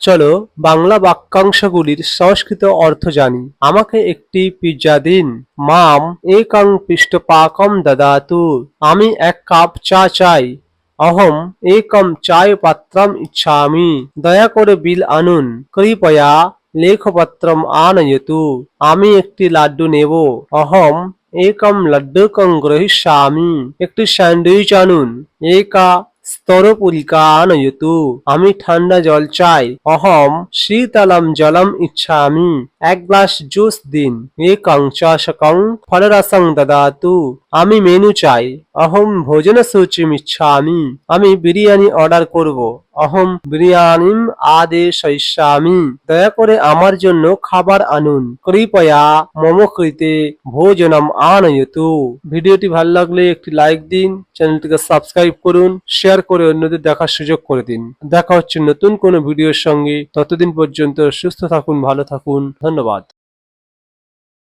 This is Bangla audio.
চলো বাংলা বাক্যাংশগুলির সংস্কৃত অর্থ জানি। আমাকে একটি পিৎজা দিন। মাম একং পিষ্টপাকম দদাতু। আমি এক কাপ চা চাই। অহম একম চায় পাত্রম ইচ্ছামি। দয়া করে বিল আনুন। কৃপয়া লেখপত্রম আনয়তু। আমি একটি লাড্ডু নেব। অহম একম লাড্ডুকং গ্রহিষ্যামি। একটি স্যান্ডউইচ আনুন। একা স্তরপুরিকা আনয়তু। আমি ঠান্ডা জল চাই। অহম শীতলম জলম ইচ্ছামি। এক গ্লাস জুস দিন। একং চষকং ফলরসং দদাতু। আমি মেনু চাই। অহম ভোজনসূচিম ইচ্ছামি। আমি বিরিয়ানি অর্ডার করব। অহম বিরিয়ানিম আদেশয়িষ্যামি। দয়া করে আমার জন্য খাবার আনুন। কৃপয়া মম কৃতে ভোজনম আনয়তু। ভিডিওটি ভালো লাগলে একটি লাইক দিন, চ্যানেলটিকে সাবস্ক্রাইব করুন, শেয়ার করে অন্যদের দেখার সুযোগ করে দিন। দেখা হচ্ছে নতুন কোনো ভিডিওর সঙ্গে। ততদিন পর্যন্ত সুস্থ থাকুন, ভালো থাকুন। ধন্যবাদ।